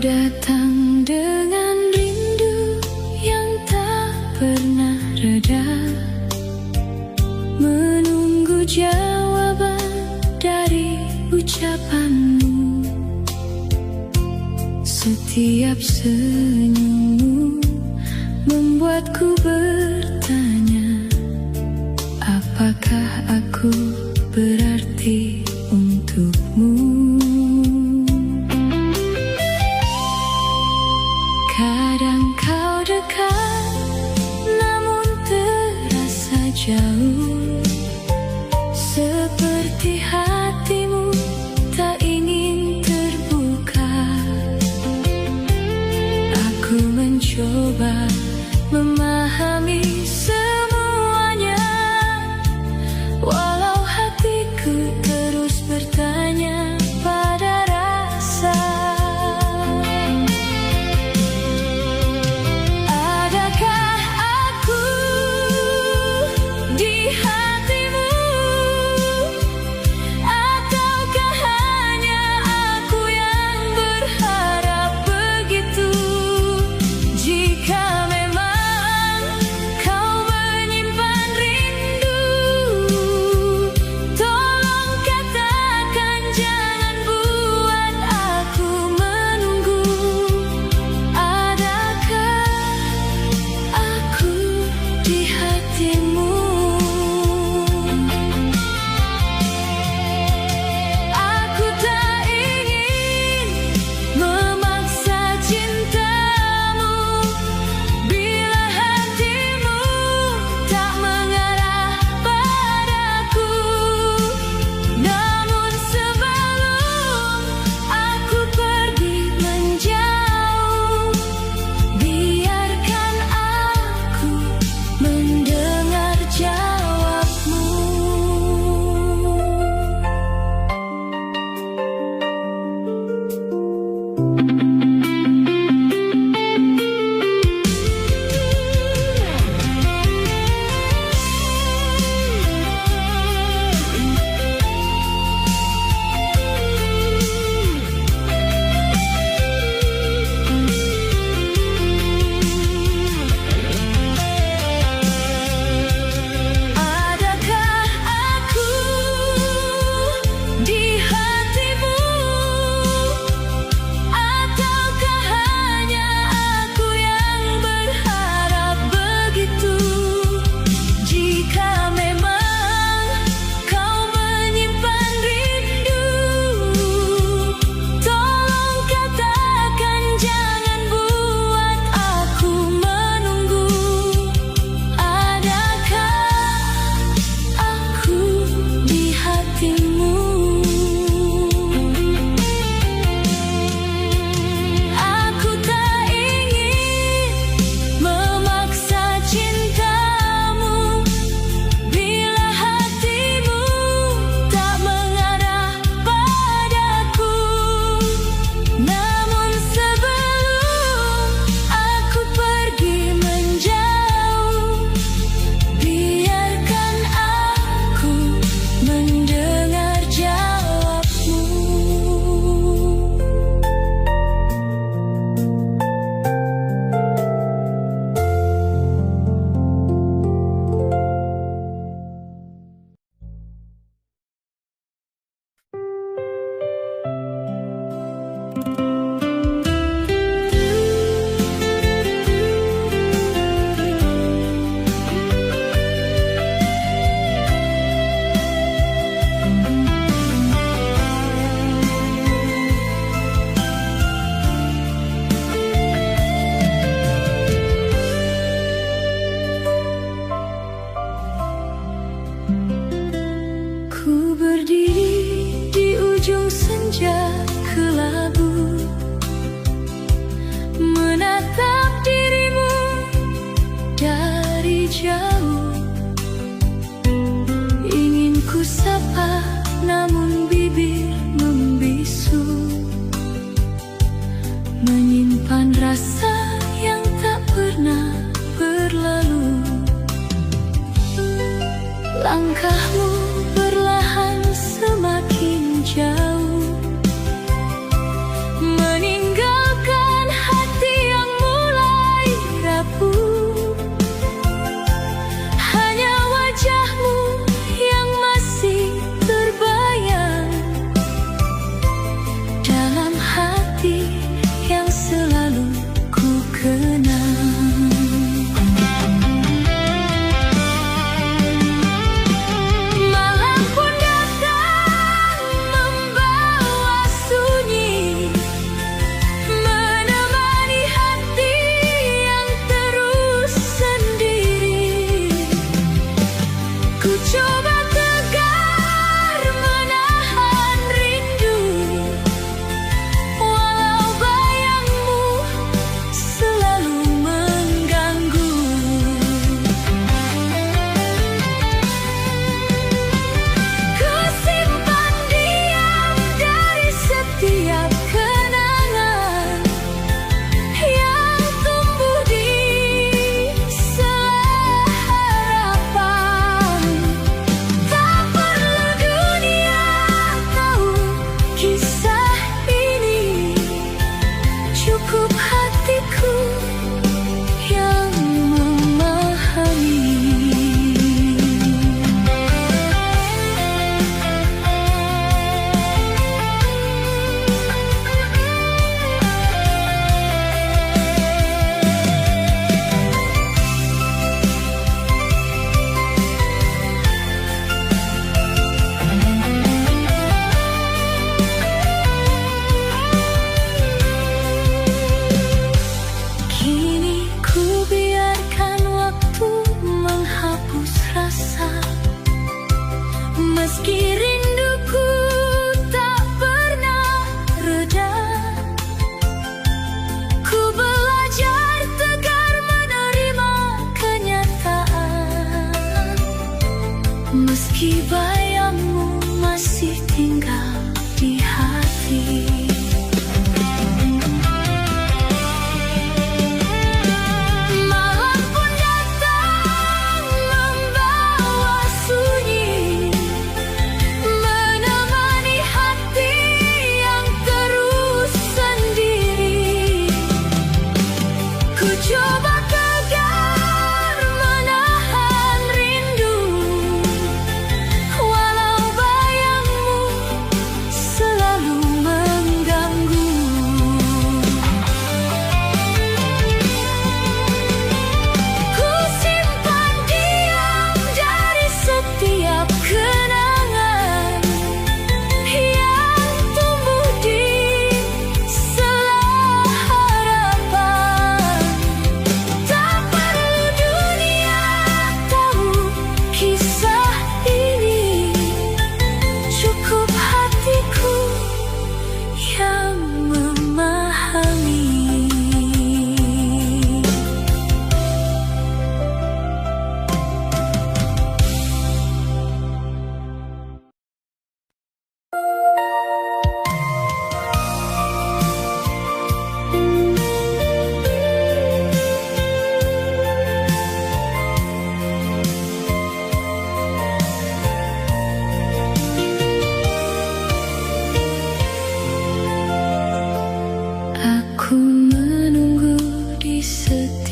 datang dengan rindu yang tak pernah reda, menunggu jawaban dari ucapanmu. Setiap senyummu membuatku bertanya, apakah aku berarti untukmu? Kadang kau dekat, namun terasa jauh, seperti hatimu tak ingin terbuka. Aku mencoba memahami semuanya, walau hatiku terus bertanya pada rasa. Adakah aku di hatimu, ataukah hanya aku yang berharap begitu? Jika memang kau menyimpan rindu, tolong katakan, jangan buat aku menunggu. Adakah aku di hatimu? Aku tak ingin memaksa cintamu bila hatimu tak mengarah padaku. Namun sebelum aku pergi menjauh, biarkan aku mendengar jawabmu. Adakah aku di hatimu, ataukah hanya aku yang berharap begitu? Jika memang kau menyimpan rindu, tolong katakan, jangan buat aku menunggu. Adakah aku di hatimu? Aku tak ingin memaksa cintamu bila hatimu tak mengarah padaku. Namun sebelum aku pergi menjauh, biarkan aku mendengar jawabmu. Ku berdiri di ujung senja kelabu, menatap dirimu dari jauh. Ingin ku sapa, namun bibir membisu, menyimpan rasa yang tak pernah berlalu. Langkahmu perlahan semakin jauh, meninggalkan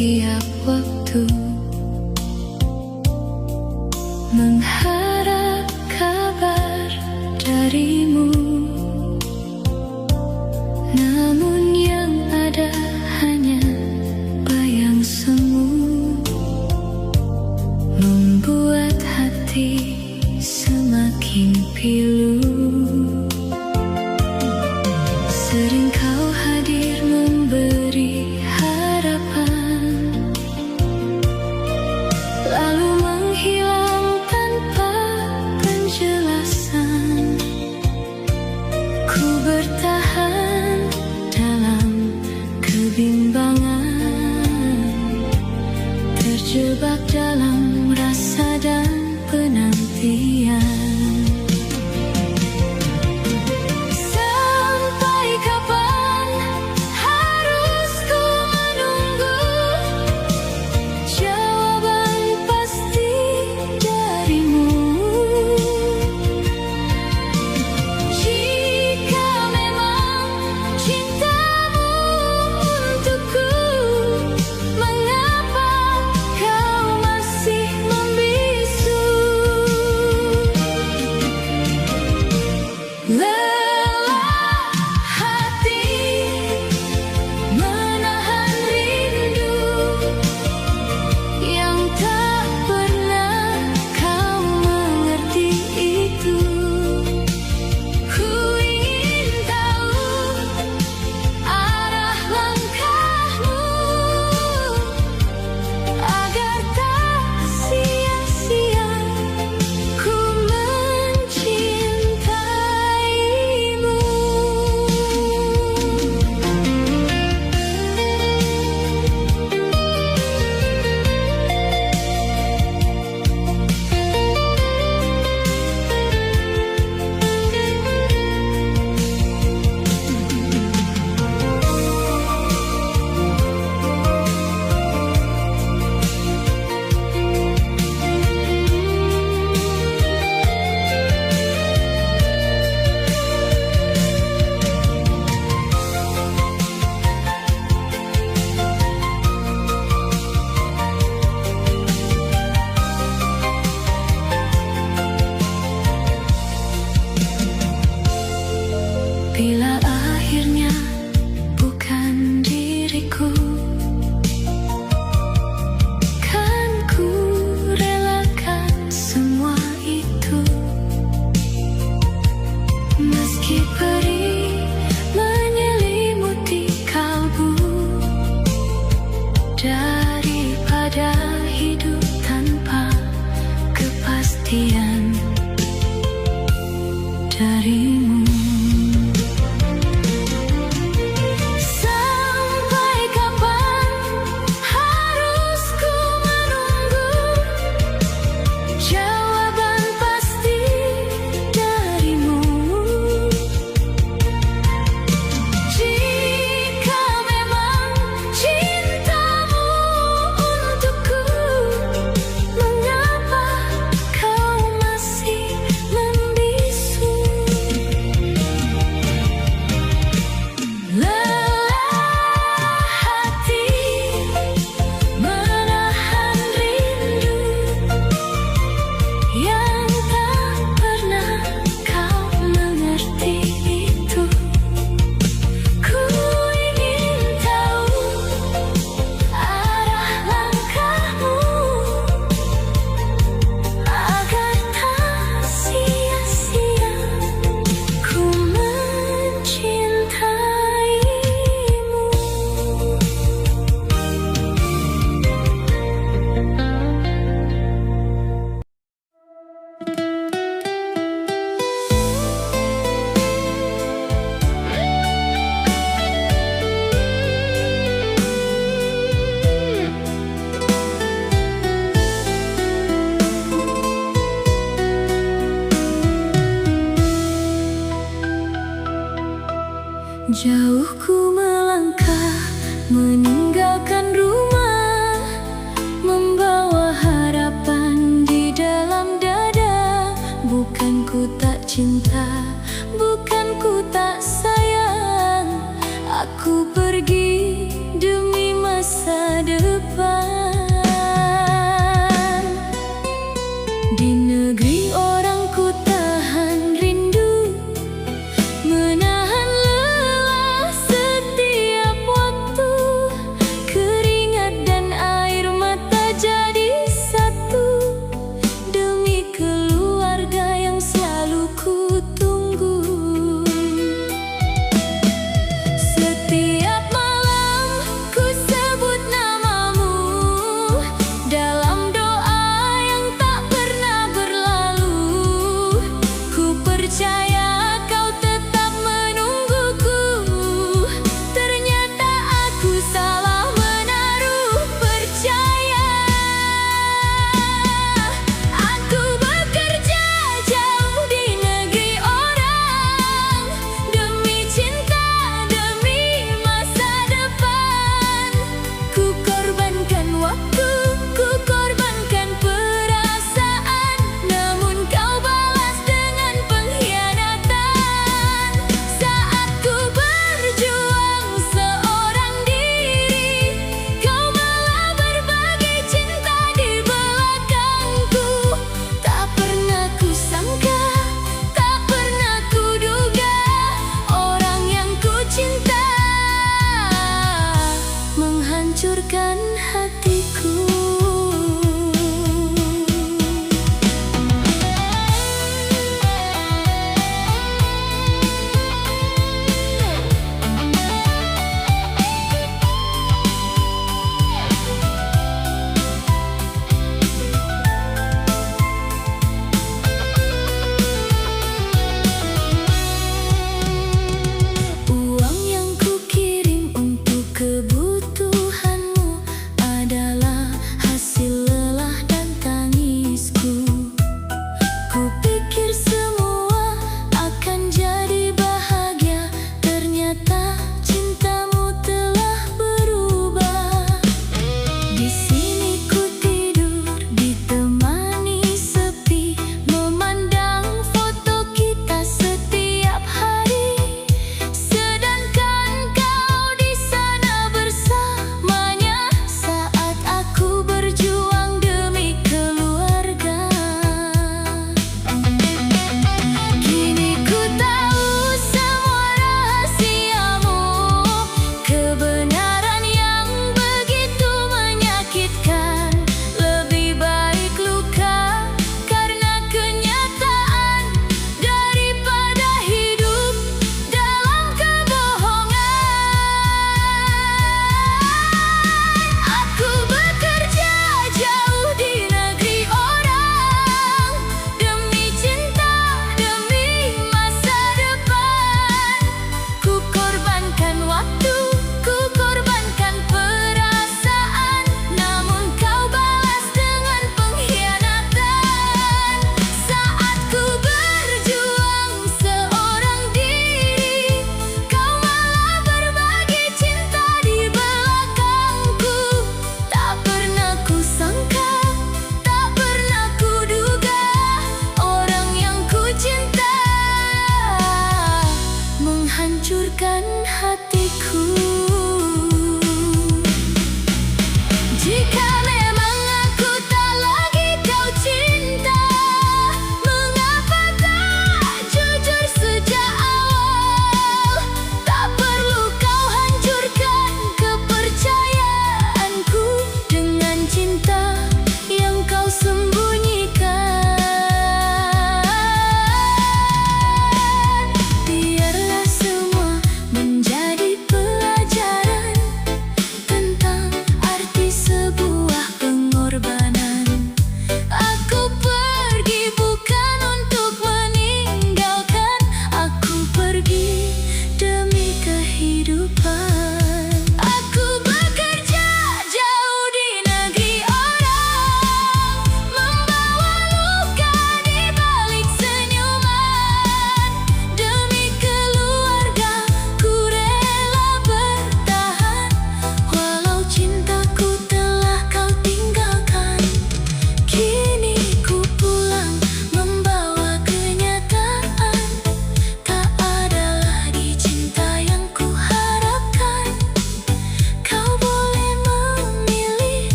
setiap waktu, mengharap kabar darimu. Namun yang ada hanya bayang semu, membuat hati semakin pilu. Sering kau hadir memberi harapan, lalu menghilang tanpa penjelasan. Ku bertahan dalam kebimbangan, terjebak dalam rasa dan penantian. Bila akhirnya bukan diriku, kan ku relakan semua itu. Meski perih menyelimuti kalbu, daripada hidup tanpa kepastian darimu. Jauh ku melangkah, meninggalkan rumah, membawa harapan di dalam dada. Bukan ku tak cinta, bukan ku tak sayang, aku pergi demi masa depan.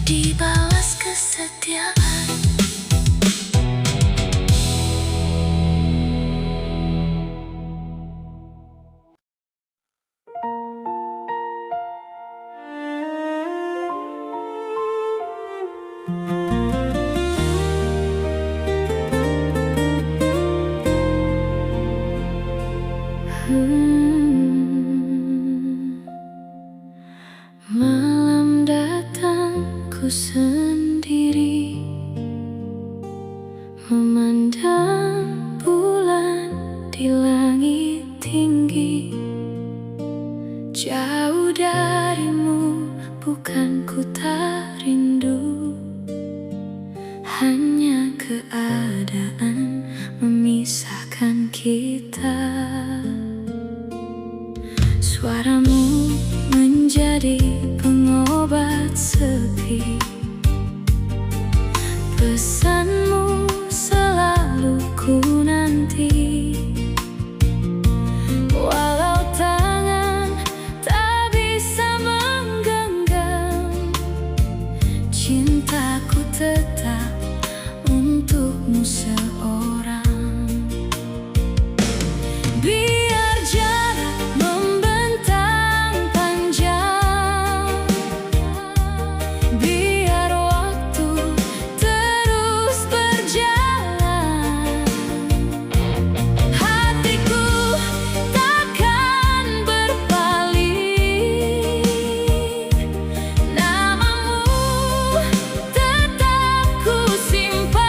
dibalas kesetiaan. Malam datang ku sendiri, memandang bulan di langit tinggi. Jauh darimu bukan ku tak rindu, hanya keadaan memisahkan kita. Suaramu menjadi pengobat sepi, pesanmu selalu ku nanti. Walau tangan tak bisa menggenggam, cintaku tetap untukmu seorang. Biar jarak membentang panjang, biar waktu terus berjalan, hatiku takkan berpaling. Namamu tetap ku simpan.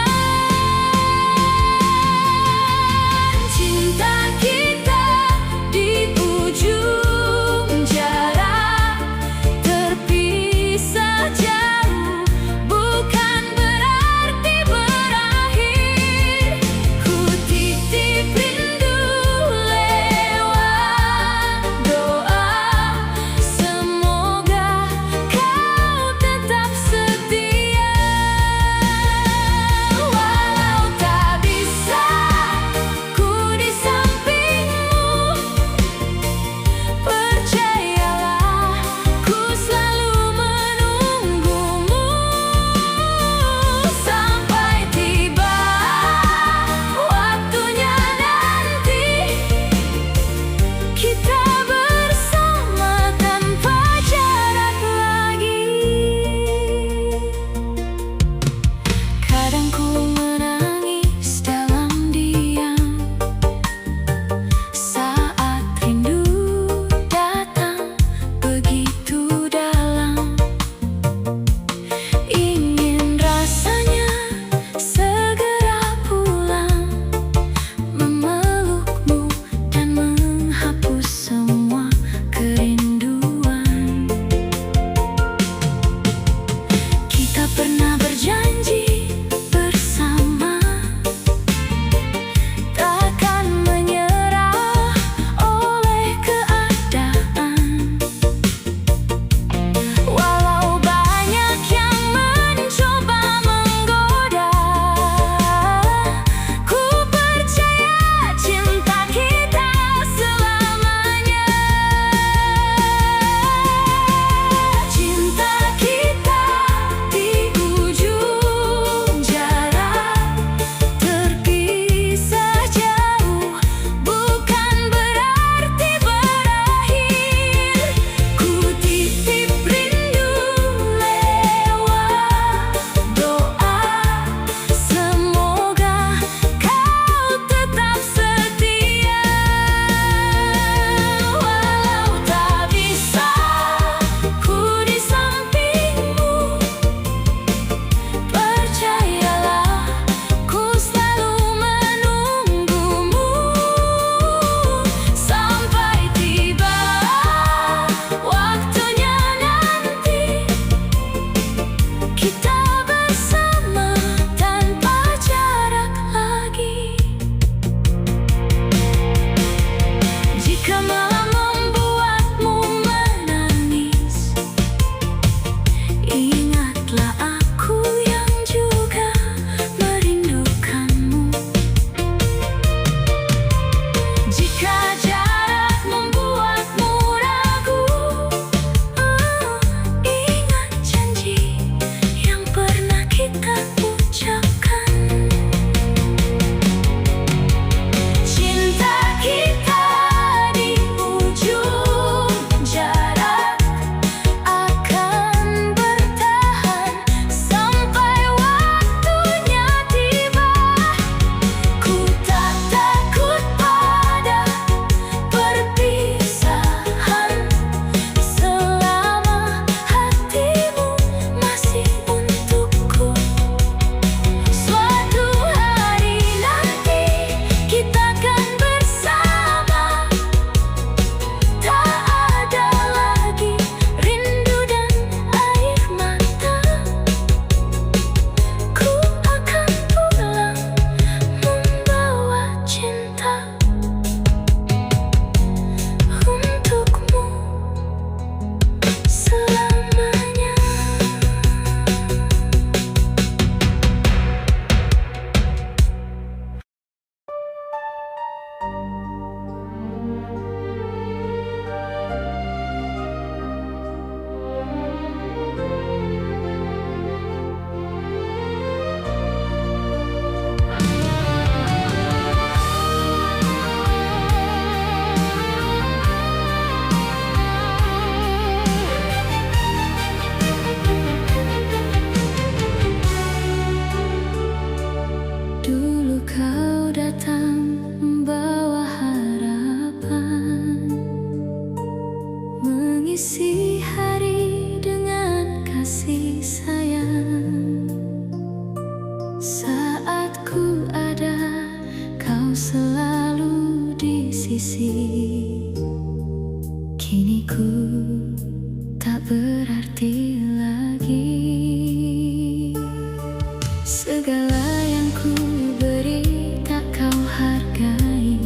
kasih sayang. Saat ku ada, kau selalu di sisi. Kini ku tak berarti lagi. Segala yang ku beri tak kau hargai.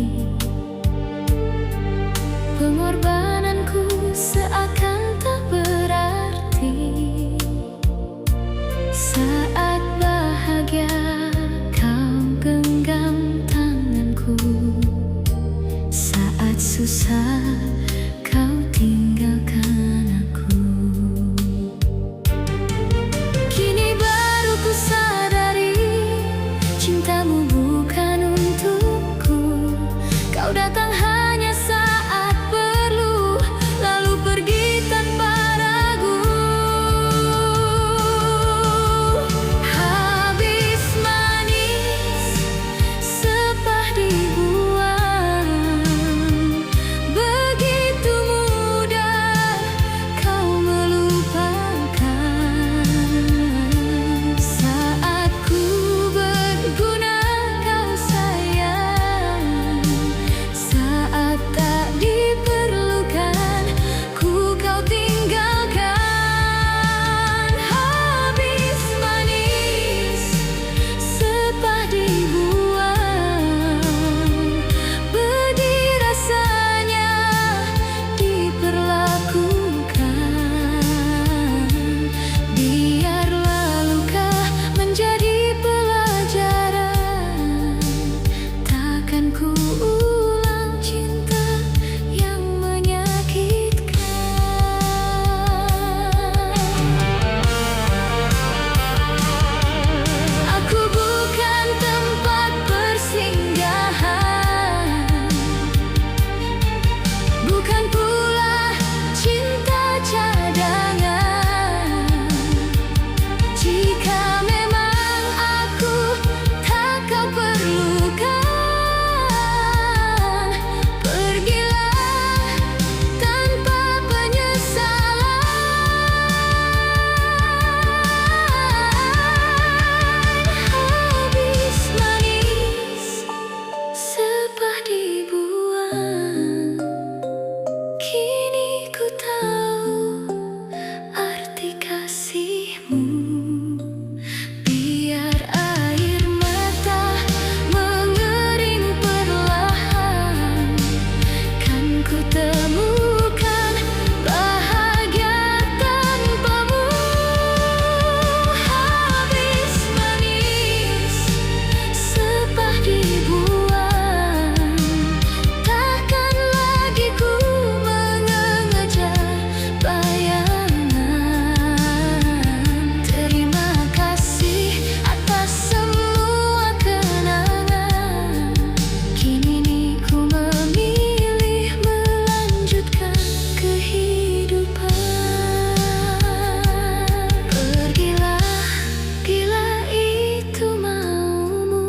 Pengorbananku seakan tak berarti. Saat bahagia kau genggam tanganku. Saat susah kau tinggalkan aku. Kini baru ku sadari, cintamu bukan untukku. Kau datang hanya saat perlu, lalu pergi tanpa ragu. Habis manis, sepah dibuang. Begitu mudah kau melupakan. Saat ku berguna kau sayang. Saat tak diperlukan ku kau tinggalkan. Habis manis, sepah dibuang. Pedih rasanya diperlakukan. Biarlah luka menjadi pelajaran. Takkan ku ulang cinta yang menyakitkan. Aku bukan tempat persinggahan, bukan pula cinta cadangan. Jika memang aku tak kau perlukan, pergilah tanpa penyesalan. Habis manis, sepah dibuang. Kini ku tahu arti kasihmu. Biar air mata mengering perlahan, kan ku temukan bahagia tanpamu. Habis manis, sepah dibuang. Takkan lagi ku mengejar bayangan. Terima kasih atas semua kenangan. Kini ku memilih melanjutkan kehidupan. Pergilah bila itu maumu.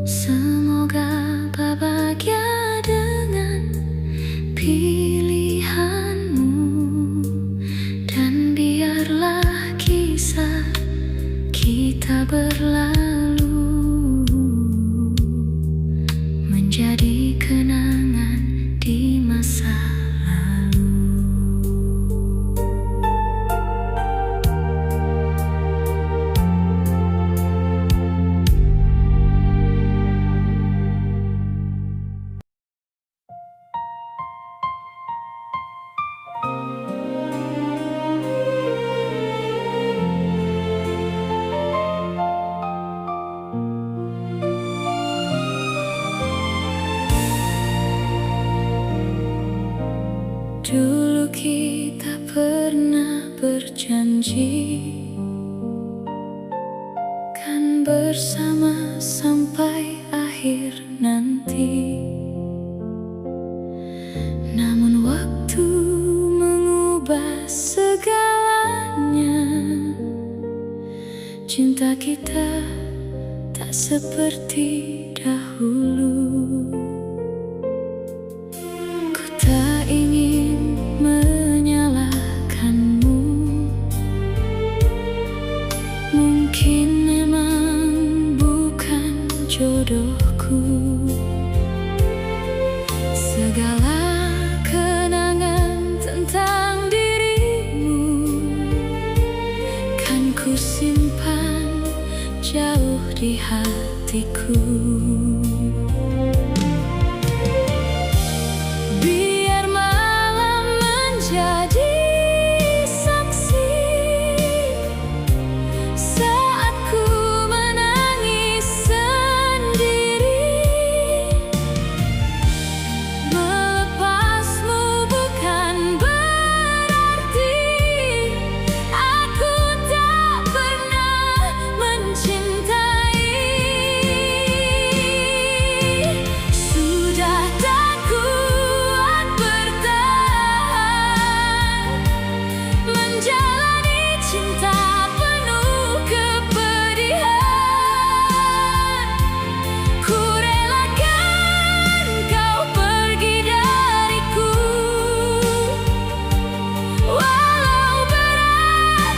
Semoga bahagia dengan pilihanmu. Dan biarlah kisah kita berlalu menjadi kenangan di masa lalu. Dulu kita pernah berjanji kan bersama sampai akhir nanti. Namun waktu mengubah segalanya. Cinta kita tak seperti dahulu. Ku tak ingin menyalahkanmu. jodohku. Segala kenangan tentang dirimu kan ku simpan jauh di hatiku. Biar malam menjadi saksi saat ku menangis sendiri. Melepasmu bukan berarti aku tak pernah mencintai. Sudah tak kuat bertahan menjalani cinta penuh kepedihan. Ku relakan kau pergi dariku, walau berat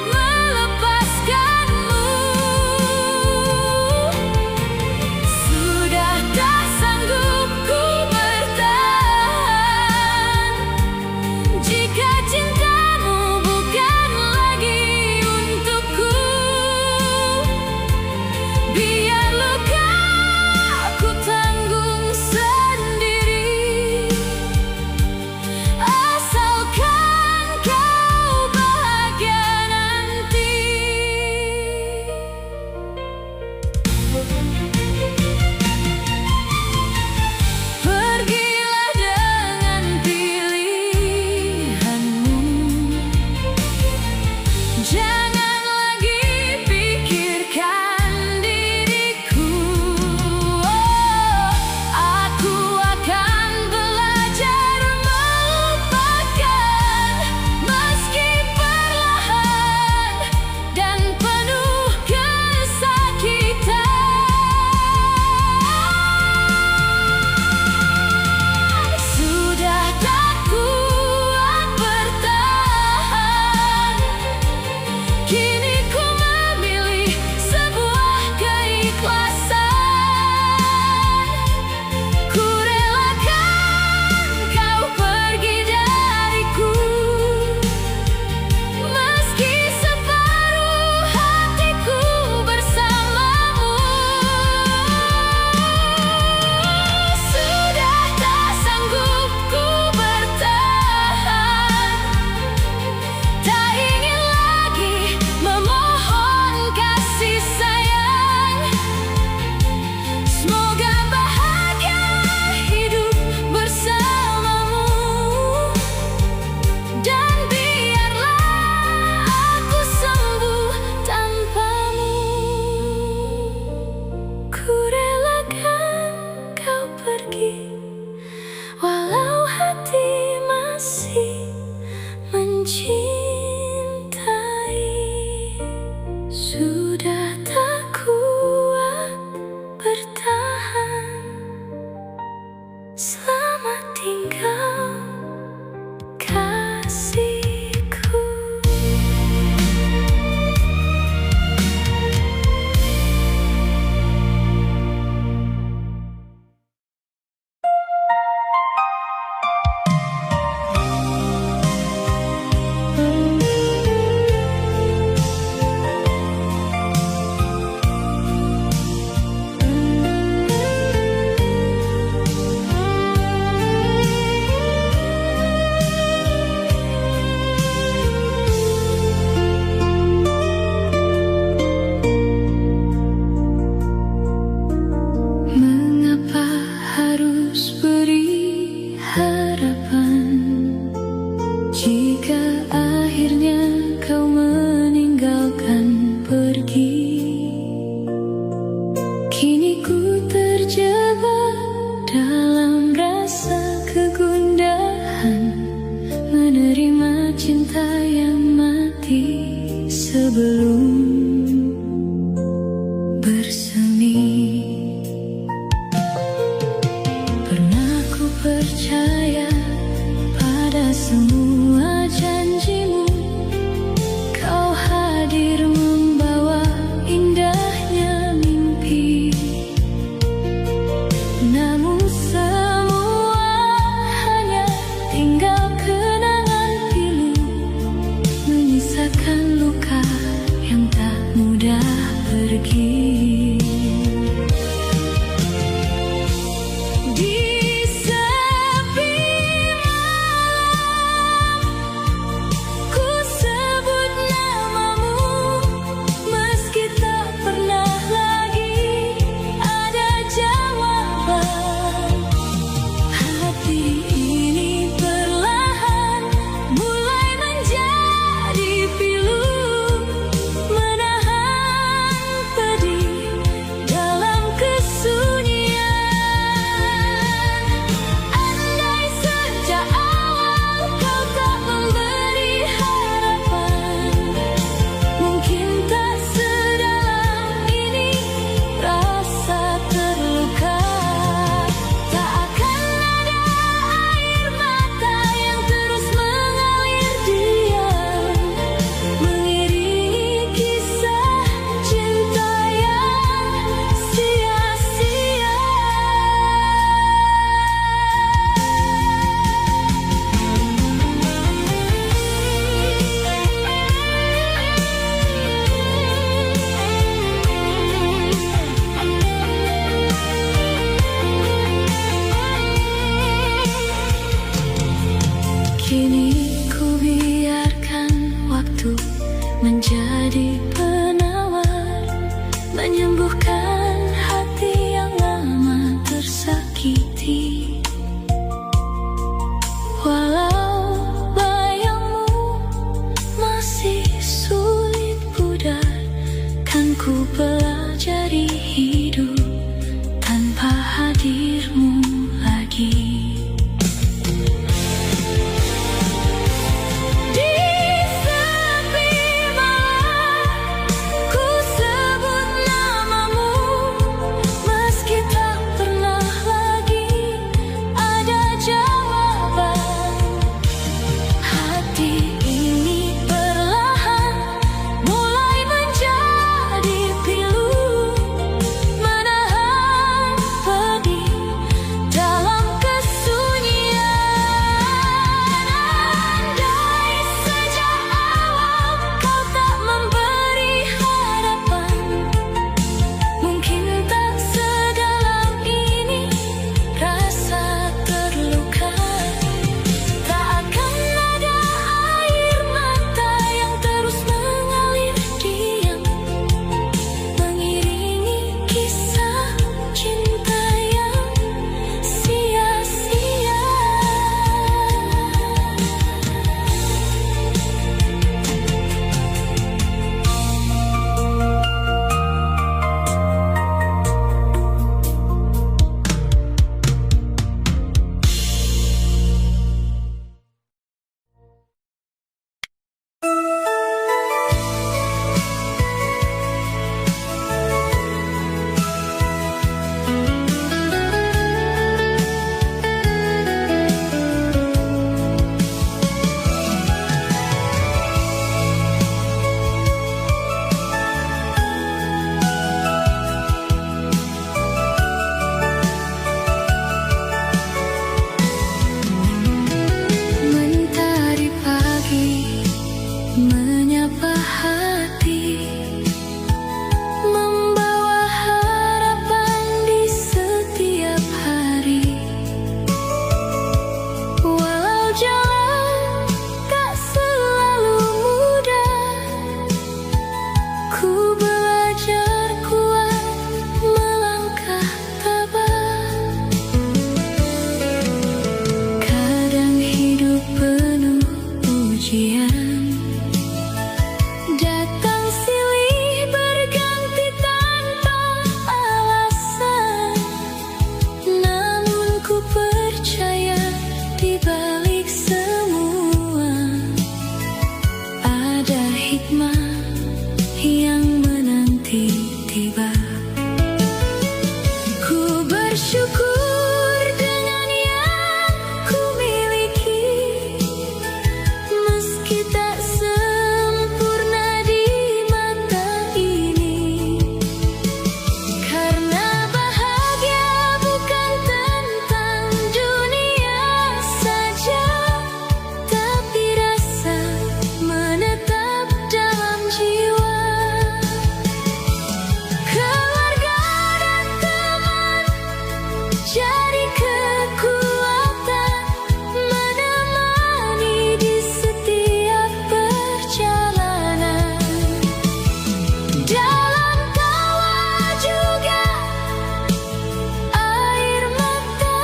melepaskanmu. Sudah tak sanggup ku bertahan jika cintamu bukan lagi untukku. Biar luka ku tanggung sendiri, asalkan kau bahagia nanti. Pergilah dengan pilihanmu, jangan lagi pikirkan diriku. Aku akan belajar melupakan meski perlahan dan penuh kesakitan. Sudah tak kuat bertahan, kini ku memilih sebuah keikhlasan. Ku relakan kau pergi dariku, meski separuh hatiku bersamamu. Sudah tak sanggup ku bertahan, tak ingin lagi memohon kasih sayang. Semoga bahagia hidup bersamamu, dan biarlah aku sembuh tanpamu. Ku relakan kau pergi, walau hati masih mencintai. Sudah tak kuat bertahan. Selamat tinggal kasihku. Mengapa harus beri harapan jika akhirnya kau meninggalkan pergi? Kini ku terjebak dalam rasa kegundahan, menerima cinta yang mati sebelum bersemi. Pernah ku percaya pada semua janjimu, kau hadir membawa indahnya mimpi. menjadi penawar, menyembuhkan hati yang lama tersakiti. Walau bayangmu masih sulit pudar, kan ku pelajari hidup tanpa hadirmu lagi. Menyapa hati, membawa harapan di setiap hari. Walau jalan tak selalu mudah, ku belajar kuat melangkah tabah. Kadang hidup penuh ujian, datang silih berganti tanpa alasan. Namun ku percaya di balik semua ada hikmah yang menanti tiba. Ku bersyukur dengan yang ku miliki, meski tak sempurna di mata ini. Karena bahagia bukan tentang dunia saja, tapi rasa menetap dalam jiwa. Keluarga dan teman jadi kekuatan, menemani di setiap perjalanan. Dalam tawa juga air mata,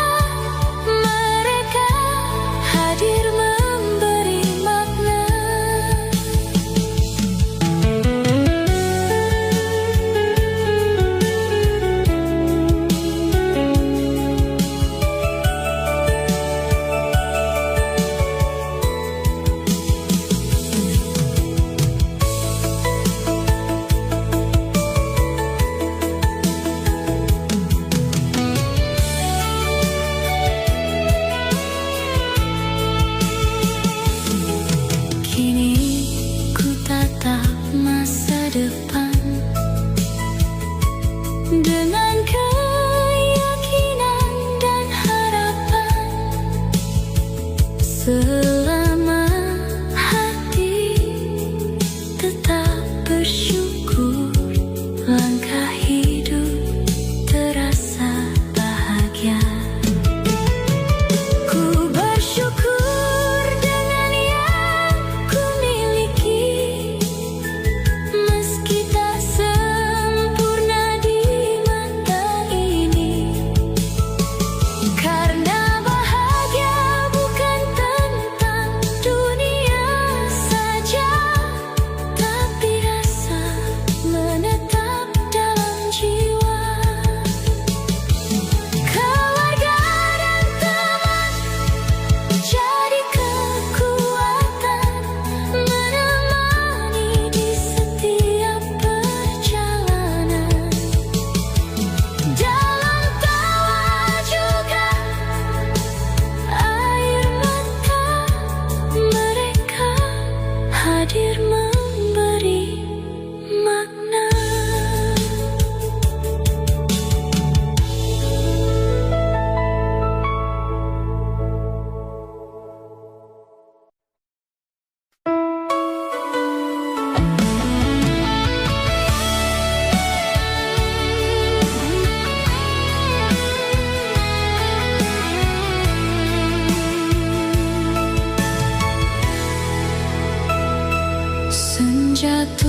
mereka hadir memberi makna. Kini ku tatap masa depan dengan keyakinan dan harapan. Selama hati tetap bersyukur, langkah hidup terasa bahagia. Ku bersyukur dengan yang ku miliki,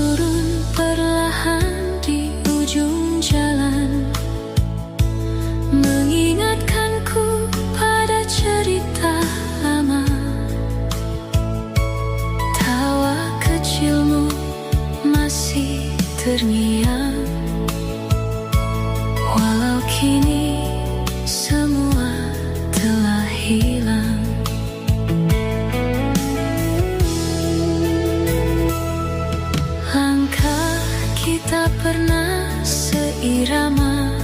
turun perlahan di ujung jalan, mengingatkanku pada cerita lama. Tawa kecilmu masih terngiang, walau kini semua telah hilang. Langkah kita pernah seirama,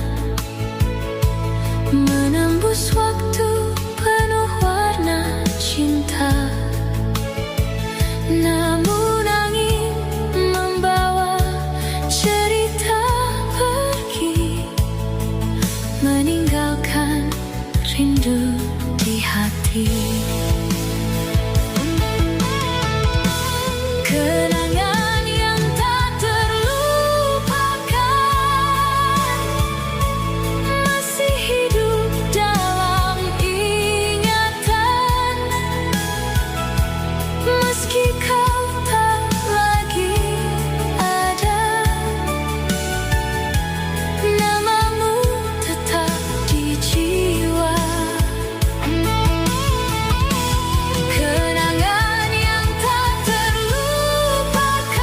menembus waktu penuh warna cinta. Namun angin membawa cerita pergi, meninggalkan rindu di hati. Kenangan yang tak terlupakan masih hidup dalam ingatan, meski kau tak lagi ada. Namamu tetap di jiwa. Kenangan yang tak terlupakan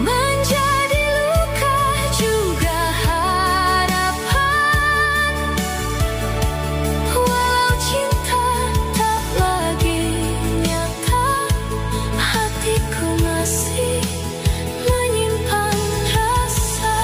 menjadi luka juga harapan. Walau cinta tak lagi nyata, hatiku masih menyimpan rasa.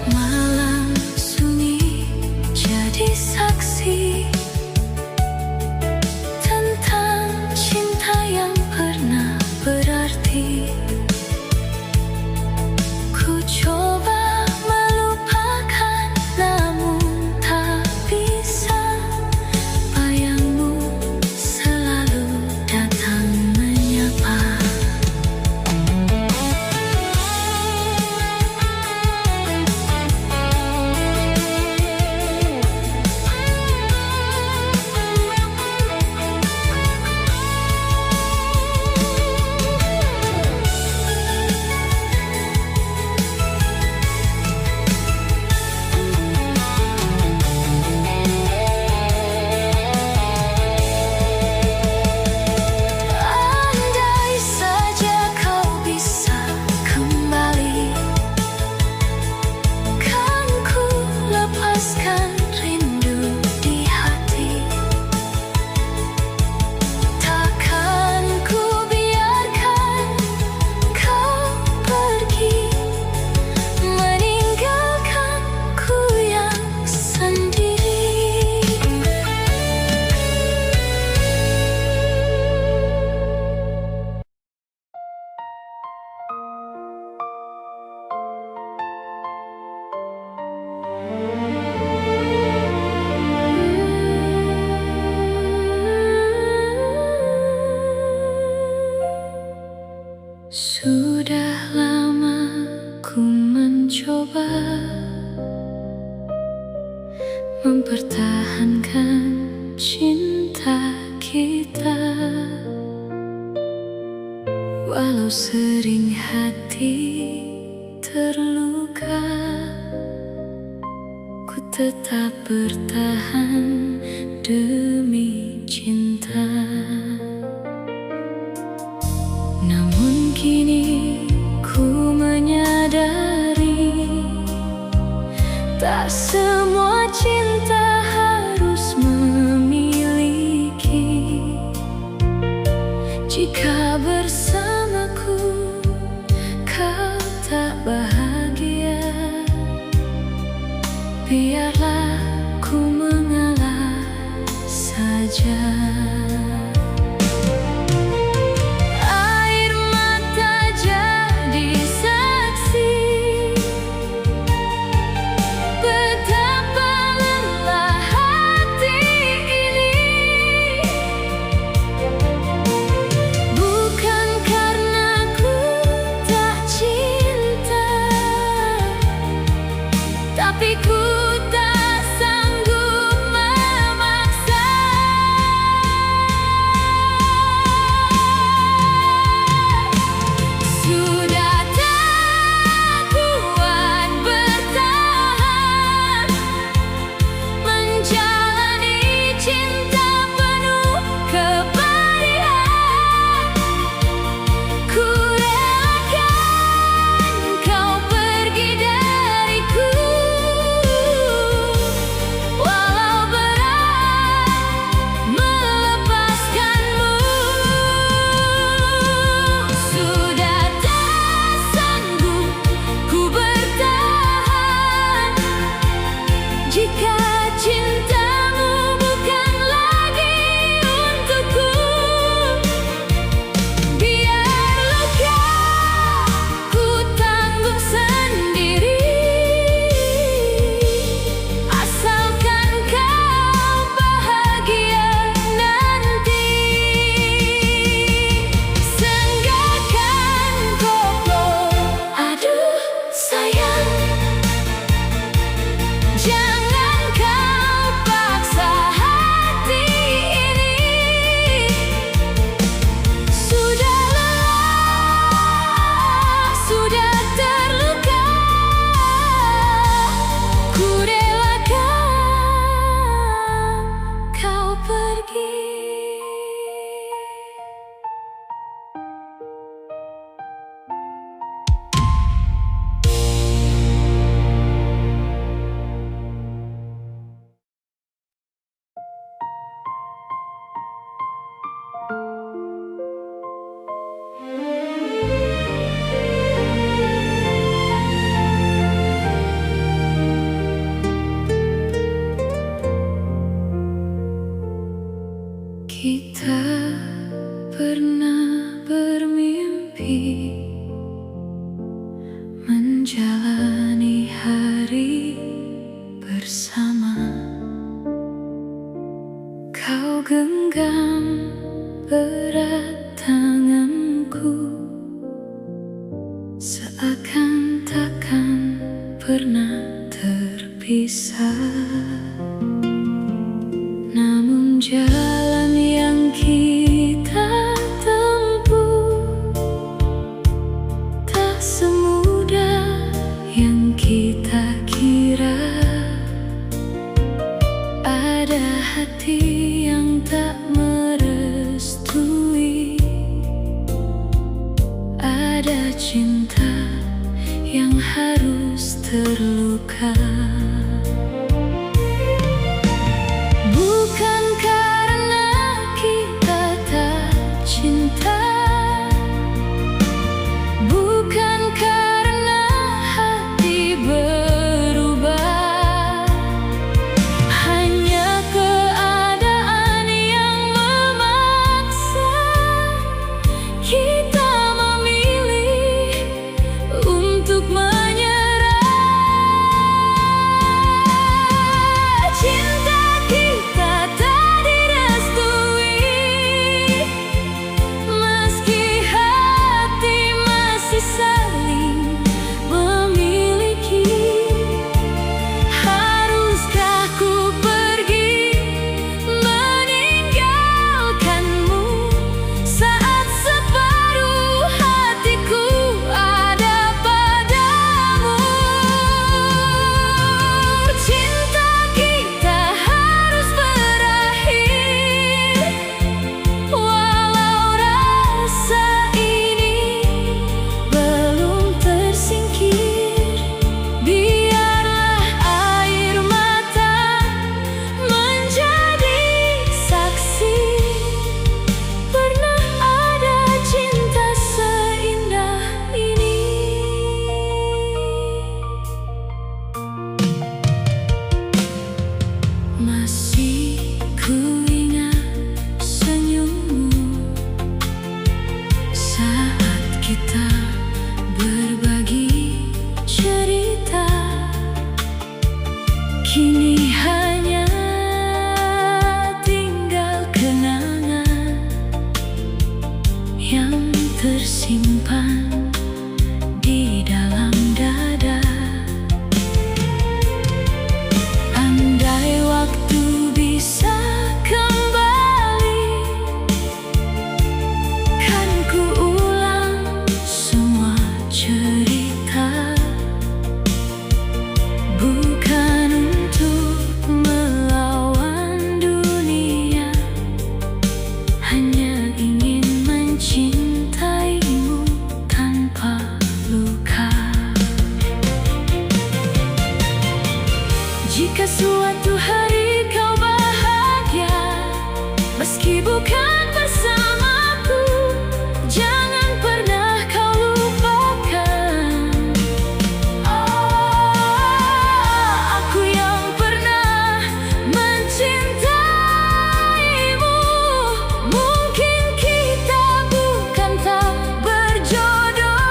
Malam sunyi jadi saksi tentang cinta yang pernah berarti. Ku coba melupakan, namun tak bisa. Bayangmu selalu datang menyapa. Andai saja kau bisa kembali, kan ku lepaskan rindu di hati. Takkan ku biarkan kau pergi, meninggalkanku yang sendiri. Sudah lama ku mencoba mempertahankan cinta kita, walau sering hati terluka. Ku tetap bertahan demi cinta. Namun kini ku menyadari, tak semua cinta harus memiliki. Jika bersamaku kau tak bahagia, biarlah ku mengalah saja. bermimpi menjalani hari bersama. Kau genggam erat tanganku, seakan takkan pernah terpisah. Namun jalan yang kita tempuh tak semudah yang kita kira. Ada hati yang tak merestui, ada cinta yang harus terluka. Bukan karena kita tak cinta, bukan karena hati berubah, hanya keadaan yang memaksa kita memilih untuk menyerah. Cinta kita tak direstui, meski hati masih saling memiliki. Haruskah ku pergi meninggalkanmu saat separuh hatiku ada padamu? Cinta kita harus berakhir, walau rasa ini belum tersingkir. Biarlah air mata menjadi saksi, pernah ada cinta seindah ini. Masih ku ingat senyummu saat kita berbagi cerita. Kini hanya tinggal kenangan yang tersimpan di dalam dada. Andai waktu bisa kembali, kan ku ulang semua cerita. Bukan untuk melawan dunia, hanya ingin mencintaimu tanpa luka. Jika suatu hari kau bahagia, meski bukan bersamaku, jangan pernah kau lupakan aku yang pernah mencintaimu. Mungkin kita bukan tak berjodoh,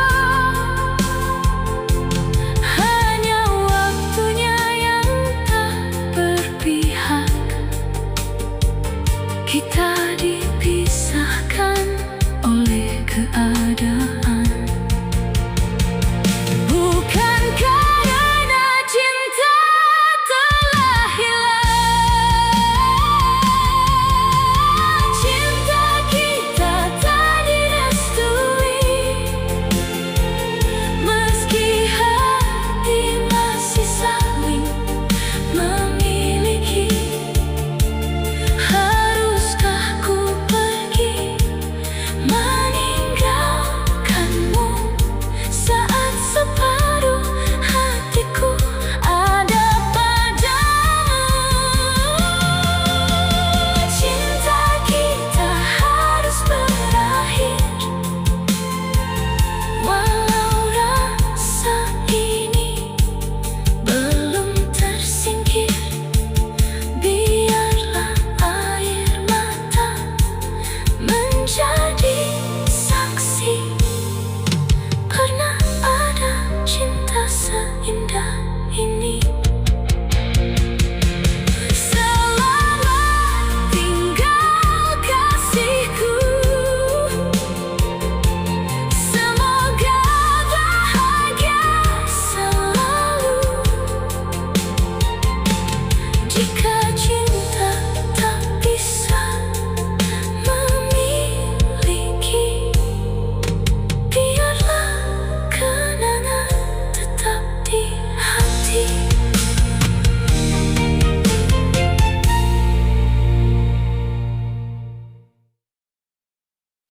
hanya waktunya yang tak berpihak. Kita dipisahkan oleh keadaan.